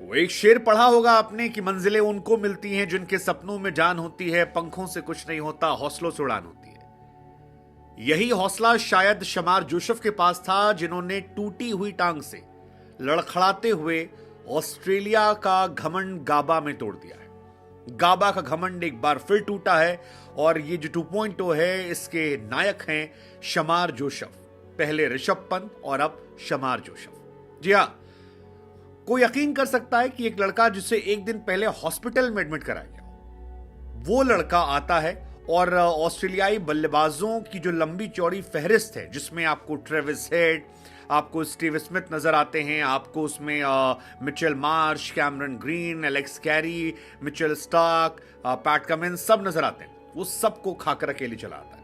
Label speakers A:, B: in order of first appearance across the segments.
A: वो एक शेर पढ़ा होगा आपने कि मंजिलें उनको मिलती हैं जिनके सपनों में जान होती है, पंखों से कुछ नहीं होता, हौसलों से उड़ान होती है। यही हौसला शायद शमार जोसेफ के पास था, जिन्होंने टूटी हुई टांग से लड़खड़ाते हुए ऑस्ट्रेलिया का घमंड गाबा में तोड़ दिया है। गाबा का घमंड एक बार फिर टूटा है और ये जो 2.0 है इसके नायक हैं शमार जोसेफ। पहले ऋषभ पंत और अब शमार जोसेफ। जी हां, कोई यकीन कर सकता है कि एक लड़का जिसे एक दिन पहले हॉस्पिटल में एडमिट कराया गया, वो लड़का आता है और ऑस्ट्रेलियाई बल्लेबाजों की जो लंबी चौड़ी फहरिस्त है, जिसमें आपको ट्रेविस हेड, आपको स्टीव स्मिथ नजर आते हैं, आपको उसमें Mitchell Marsh, Cameron green, Alex Carey, Mitchell Starc, PAT Cummins सब नजर आते हैं। वो सबको खाकर अकेले चला आता है।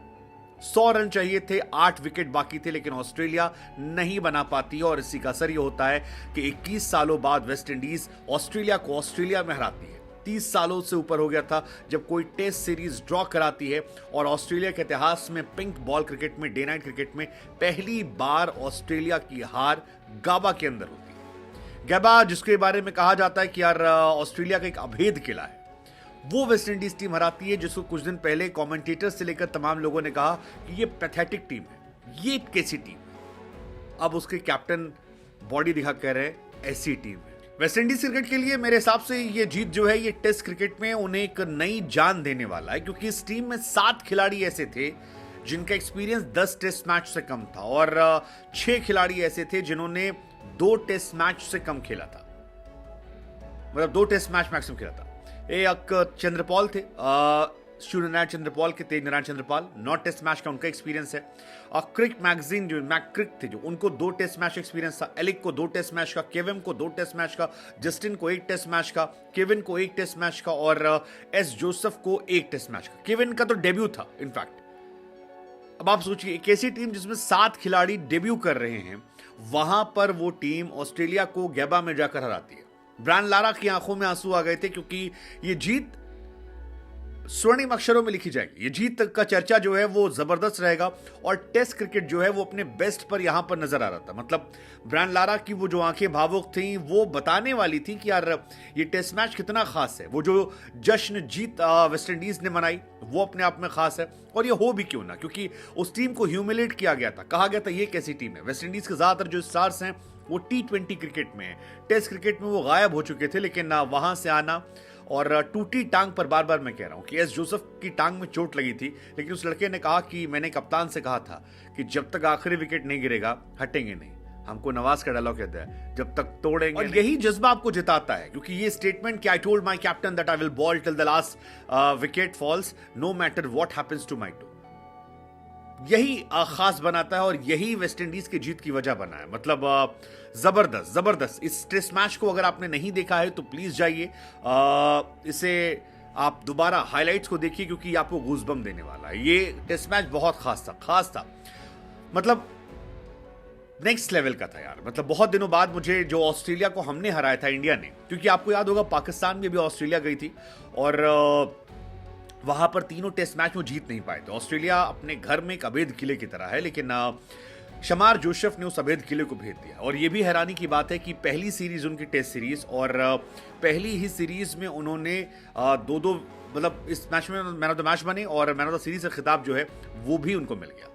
A: 100 रन चाहिए थे, 8 विकेट बाकी थे, लेकिन ऑस्ट्रेलिया नहीं बना पाती और इसी का असर यह होता है कि 21 सालों बाद वेस्ट इंडीज ऑस्ट्रेलिया को ऑस्ट्रेलिया में हराती है। 30 सालों से ऊपर हो गया था जब कोई टेस्ट सीरीज ड्रॉ कराती है और ऑस्ट्रेलिया के इतिहास में पिंक बॉल क्रिकेट में, डे नाइट क्रिकेट में पहली बार ऑस्ट्रेलिया की हार गाबा के अंदर होती है। गाबा, जिसके बारे में कहा जाता है कि यार ऑस्ट्रेलिया का एक अभेद किला है, वो वेस्ट इंडीज टीम हराती है, जिसको कुछ दिन पहले कमेंटेटर्स से लेकर तमाम लोगों ने कहा कि ये पैथेटिक टीम है, ये कैसी टीम है। अब उसके कैप्टन बॉडी दिखा कह रहे हैं ऐसी टीम है। वेस्ट इंडीज क्रिकेट के लिए मेरे हिसाब से ये जीत जो है, ये टेस्ट क्रिकेट में उन्हें एक नई जान देने वाला है, क्योंकि इस टीम में 7 खिलाड़ी ऐसे थे जिनका एक्सपीरियंस 10 टेस्ट मैच से कम था और 6 खिलाड़ी ऐसे थे जिन्होंने 2 टेस्ट मैच से कम खेला था, मतलब 2 टेस्ट मैच मैक्सिमम खेला था। एक चंद्रपाल थे, सूर्यनारायण चंद्रपाल के, तेज नारायण चंद्रपाल, 9 टेस्ट मैच का उनका एक्सपीरियंस है। और क्रिक मैगजीन जो मैक क्रिक थे, जो उनको 2 टेस्ट मैच एक्सपीरियंस था। एलिक को 2 टेस्ट मैच का, केविन को 2 टेस्ट मैच का, जस्टिन को 1 टेस्ट मैच का, केविन को 1 टेस्ट मैच का और एस जोसेफ को 1 टेस्ट मैच का। केविन का तो डेब्यू था इनफैक्ट। अब आप सोचिए, एक ऐसी टीम जिसमें 7 खिलाड़ी डेब्यू कर रहे हैं, वहां पर वो टीम ऑस्ट्रेलिया को गैबा में जाकर हराती है। ब्रायन लारा की आंखों में आंसू आ गए थे, क्योंकि ये जीत स्वर्णिम अक्षरों में लिखी जाएगी। ये जीत का चर्चा जो है वो जबरदस्त रहेगा और टेस्ट क्रिकेट जो है वो अपने बेस्ट पर यहां पर नजर आ रहा था। मतलब ब्रायन लारा की वो जो आंखें भावुक थीं, वो बताने वाली थी कि यार ये टेस्ट मैच कितना खास है। वो जो जश्न जीत वेस्ट इंडीज ने मनाई, वो अपने आप में खास है और ये हो भी क्यों ना, क्योंकि उस टीम को ह्यूमिलेट किया गया था। कहा गया था ये कैसी टीम है। वेस्ट इंडीज के ज्यादातर जो स्टार्स हैं वो T20 क्रिकेट में है, टेस्ट क्रिकेट में वो गायब हो चुके थे, लेकिन वहां से आना और टूटी टांग पर, बार बार मैं कह रहा हूं कि एस जोसेफ की टांग में चोट लगी थी, लेकिन उस लड़के ने कहा कि मैंने कप्तान से कहा था कि जब तक आखिरी विकेट नहीं गिरेगा हटेंगे नहीं। हमको नवाज का डायलॉग कहता है, जब तक तोड़ेंगे। और यही जज्बा आपको जिताता है, क्योंकि ये स्टेटमेंट कि I told my captain that I will bowl till the last wicket falls no matter what happens to my toe, यही खास बनाता है और यही वेस्ट इंडीज की जीत की वजह बना है। मतलब जबरदस्त। इस टेस्ट मैच को अगर आपने नहीं देखा है तो प्लीज जाइए, इसे आप दोबारा हाइलाइट्स को देखिए, क्योंकि आपको गूज़बम्प देने वाला है। ये टेस्ट मैच बहुत खास था, मतलब नेक्स्ट लेवल का था यार। मतलब बहुत दिनों बाद मुझे, जो ऑस्ट्रेलिया को हमने हराया था इंडिया ने, क्योंकि आपको याद होगा पाकिस्तान भी अभी ऑस्ट्रेलिया गई थी और वहां पर तीनों टेस्ट मैच में जीत नहीं पाए थे। ऑस्ट्रेलिया अपने घर में एक अभेद किले की तरह है, लेकिन शमार जोसेफ ने उस अभेद किले को भेद दिया। और यह भी हैरानी की बात है कि पहली सीरीज उनकी टेस्ट सीरीज, और पहली ही सीरीज में उन्होंने 2-2, मतलब इस मैच में मैन ऑफ द मैच बने और मैन ऑफ द सीरीज का खिताब जो है वो भी उनको मिल गया।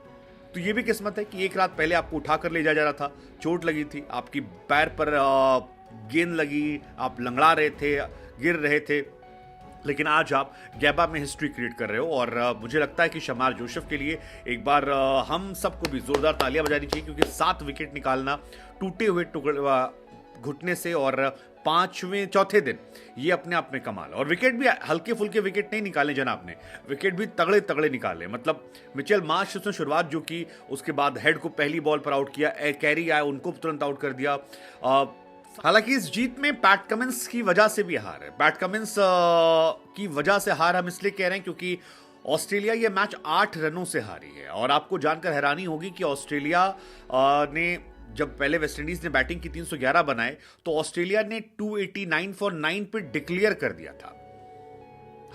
A: तो ये भी किस्मत है कि एक रात पहले आपको उठाकर ले जाया जा रहा था, चोट लगी थी, आपकी पैर पर गेंद लगी, आप लंगड़ा रहे थे, गिर रहे थे, लेकिन आज आप गैबा में हिस्ट्री क्रिएट कर रहे हो। और मुझे लगता है कि शमार जोसेफ के लिए एक बार हम सबको भी जोरदार तालियां बजानी चाहिए, क्योंकि 7 विकेट निकालना टूटे हुए घुटने से और 5वें चौथे दिन, ये अपने आप में कमाल। और विकेट भी हल्के फुल्के विकेट नहीं निकाले जनाब ने, विकेट भी तगड़े तगड़े निकाले। मतलब मिचेल मार्श उसने शुरुआत जो की, उसके बाद हेड को पहली बॉल पर आउट किया, कैरी आया उनको तुरंत आउट कर दिया। हालांकि इस जीत में पैट कमिंस की वजह से भी हार है। पैट कमिंस की वजह से हार हम इसलिए कह रहे हैं क्योंकि ऑस्ट्रेलिया ये मैच 8 रनों से हारी है। और आपको जानकर हैरानी होगी कि ऑस्ट्रेलिया ने जब पहले वेस्टइंडीज ने बैटिंग की 311 बनाए, तो ऑस्ट्रेलिया ने 289 फॉर 9 पे डिक्लेयर कर दिया था।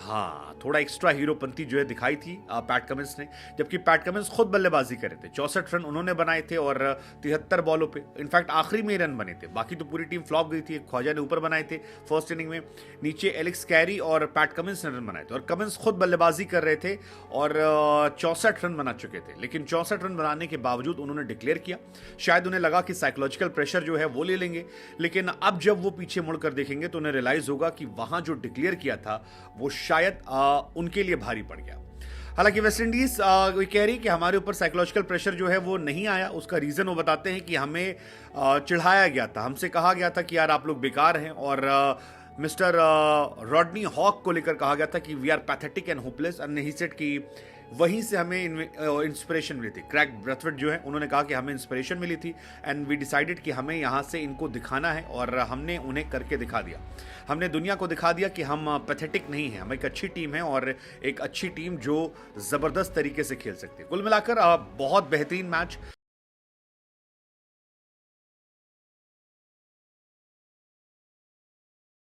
A: हाँ, थोड़ा एक्स्ट्रा हीरोपंती जो है दिखाई थी पैट कमिंस ने, जबकि पैट कमिंस खुद बल्लेबाजी कर रहे थे। 64 रन उन्होंने बनाए थे और 73 बॉलों पे, इनफैक्ट आखिरी में ही रन बने थे, बाकी तो पूरी टीम फ्लॉप गई थी। ख्वाजा ने ऊपर बनाए थे फर्स्ट इनिंग में, नीचे एलेक्स कैरी और पैट कमिंस ने रन बनाए थे, और कमिंस खुद बल्लेबाजी कर रहे थे और 64 रन बना चुके थे। लेकिन 64 रन बनाने के बावजूद उन्होंने डिक्लेयर किया, शायद उन्हें लगा कि साइकोलॉजिकल प्रेशर जो है वो ले लेंगे, लेकिन अब जब वो पीछे मुड़कर देखेंगे तो उन्हें रियलाइज होगा कि वहां जो डिक्लेयर किया था वो शायद उनके लिए भारी पड़ गया। हालांकि वेस्ट इंडीज कह रही कि हमारे ऊपर साइकोलॉजिकल प्रेशर जो है वो नहीं आया। उसका रीजन वो बताते हैं कि हमें चिढ़ाया गया था, हमसे कहा गया था कि यार आप लोग बेकार हैं, और मिस्टर रॉडनी हॉक को लेकर कहा गया था कि we are pathetic and hopeless, and he said कि वहीं से हमें इंस्पिरेशन मिली थी। क्रैग ब्रथवेट जो है उन्होंने कहा कि हमें इंस्पिरेशन मिली थी एंड वी डिसाइडेड कि हमें यहाँ से इनको दिखाना है, और हमने उन्हें करके दिखा दिया। हमने दुनिया को दिखा दिया कि हम पैथेटिक नहीं हैं, हम एक अच्छी टीम है और एक अच्छी टीम जो ज़बरदस्त तरीके से खेल सकती है। कुल मिलाकर बहुत बेहतरीन मैच